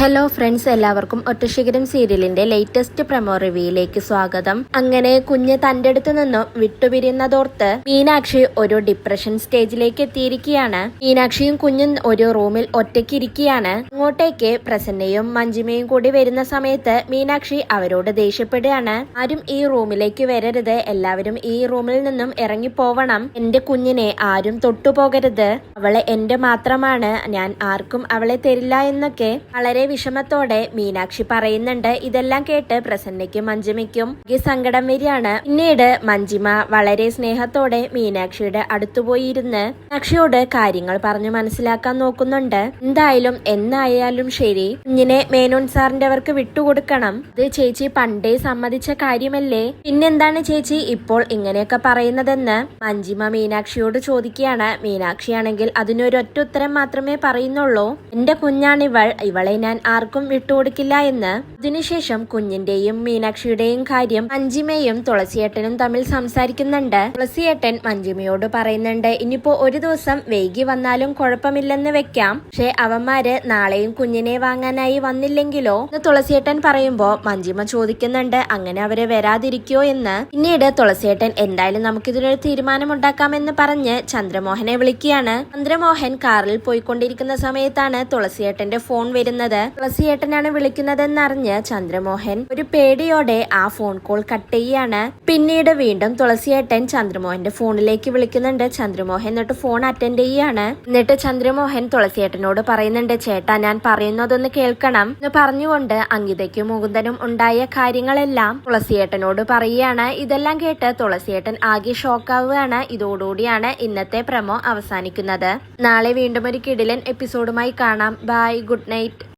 Hello friends, എല്ലാവർക്കും ഒറ്റശിഖരം സീരിയലിന്റെ latest promo റിവ്യൂയിലേക്ക് സ്വാഗതം. അങ്ങനെ കുഞ്ഞ് തന്റെ അടുത്ത് നിന്നും വിട്ടുപിരിയുന്നതോർത്ത് മീനാക്ഷി ഒരു ഡിപ്രഷൻ സ്റ്റേജിലേക്ക് എത്തിയിരിക്കുകയാണ്. മീനാക്ഷിയും കുഞ്ഞും ഒരു റൂമിൽ ഒറ്റയ്ക്ക് ഇരിക്കുകയാണ്. അങ്ങോട്ടേക്ക് പ്രസന്നയും മഞ്ജിമയും കൂടി വരുന്ന സമയത്ത് മീനാക്ഷി അവരോട് ദേഷ്യപ്പെടുകയാണ്. ആരും ഈ റൂമിലേക്ക് വരരുത്, എല്ലാവരും ഈ റൂമിൽ നിന്നും ഇറങ്ങിപ്പോവണം, എന്റെ കുഞ്ഞിനെ ആരും തൊട്ടുപോകരുത്, അവളെ എന്റെ മാത്രമാണ്, ഞാൻ ആർക്കും അവളെ തരില്ല എന്നൊക്കെ വളരെ വിഷമത്തോടെ മീനാക്ഷി പറയുന്നുണ്ട്. ഇതെല്ലാം കേട്ട് പ്രസന്നയ്ക്കും മഞ്ജിമയ്ക്കും സങ്കടം വരികയാണ്. പിന്നീട് മഞ്ജിമ വളരെ സ്നേഹത്തോടെ മീനാക്ഷിയുടെ അടുത്തുപോയിരുന്ന് മീനാക്ഷിയോട് കാര്യങ്ങൾ പറഞ്ഞു മനസ്സിലാക്കാൻ നോക്കുന്നുണ്ട്. എന്തായാലും എന്നായാലും ശരി, കുഞ്ഞിനെ മേനോൻ സാറിന്റെ അവർക്ക് വിട്ടുകൊടുക്കണം. ഇത് ചേച്ചി പണ്ടേ സമ്മതിച്ച കാര്യമല്ലേ, പിന്നെന്താണ് ചേച്ചി ഇപ്പോൾ ഇങ്ങനെയൊക്കെ പറയുന്നതെന്ന് മഞ്ജിമ മീനാക്ഷിയോട് ചോദിക്കുകയാണ്. മീനാക്ഷിയാണെങ്കിൽ അതിനൊരൊറ്റ ഉത്തരം മാത്രമേ പറയുന്നുള്ളൂ, എന്റെ കുഞ്ഞാണിവൾ, ഇവളെ ഞാൻ ആർക്കും വിട്ടുകൊടുക്കില്ല എന്ന്. ഇതിനുശേഷം കുഞ്ഞിന്റെയും മീനാക്ഷിയുടെയും കാര്യം മഞ്ജിമയും തുളസിയേട്ടനും തമ്മിൽ സംസാരിക്കുന്നുണ്ട്. തുളസിയേട്ടൻ മഞ്ജിമയോട് പറയുന്നുണ്ട്, ഇനിയിപ്പോ ഒരു ദിവസം വൈകി വന്നാലും കുഴപ്പമില്ലെന്ന് വെക്കാം, പക്ഷെ അവന്മാര് നാളെയും കുഞ്ഞിനെ വാങ്ങാനായി വന്നില്ലെങ്കിലോ എന്ന് തുളസിയേട്ടൻ പറയുമ്പോ മഞ്ജിമ ചോദിക്കുന്നുണ്ട്, അങ്ങനെ അവരെ വരാതിരിക്കോ എന്ന്. പിന്നീട് തുളസിയേട്ടൻ എന്തായാലും നമുക്കിതിനൊരു തീരുമാനമുണ്ടാക്കാമെന്ന് പറഞ്ഞ് ചന്ദ്രമോഹനെ വിളിക്കുകയാണ്. ചന്ദ്രമോഹൻ കാറിൽ പോയിക്കൊണ്ടിരിക്കുന്ന സമയത്താണ് തുളസിയേട്ടന്റെ ഫോൺ വരുന്നത്. തുളസിയേട്ടനാണ് വിളിക്കുന്നതെന്നറിഞ്ഞ് ചന്ദ്രമോഹൻ ഒരു പേടിയോടെ ആ ഫോൺ കോൾ കട്ട് ചെയ്യാണ്. പിന്നീട് വീണ്ടും തുളസിയേട്ടൻ ചന്ദ്രമോഹന്റെ ഫോണിലേക്ക് വിളിക്കുന്നുണ്ട്. ചന്ദ്രമോഹൻ എന്നിട്ട് ഫോൺ അറ്റൻഡ് ചെയ്യാണ്. എന്നിട്ട് ചന്ദ്രമോഹൻ തുളസിയേട്ടനോട് പറയുന്നുണ്ട്, ചേട്ടാ ഞാൻ പറയുന്നതൊന്ന് കേൾക്കണം എന്ന് പറഞ്ഞുകൊണ്ട് അങ്കിതയ്ക്കും മുകുന്ദനും ഉണ്ടായ കാര്യങ്ങളെല്ലാം തുളസിയേട്ടനോട് പറയുകയാണ്. ഇതെല്ലാം കേട്ട് തുളസിയേട്ടൻ ആകെ ഷോക്കാവുകയാണ്. ഇതോടുകൂടിയാണ് ഇന്നത്തെ പ്രമോ അവസാനിക്കുന്നത്. നാളെ വീണ്ടും ഒരു കിടിലൻ എപ്പിസോഡുമായി കാണാം. Bye, good night.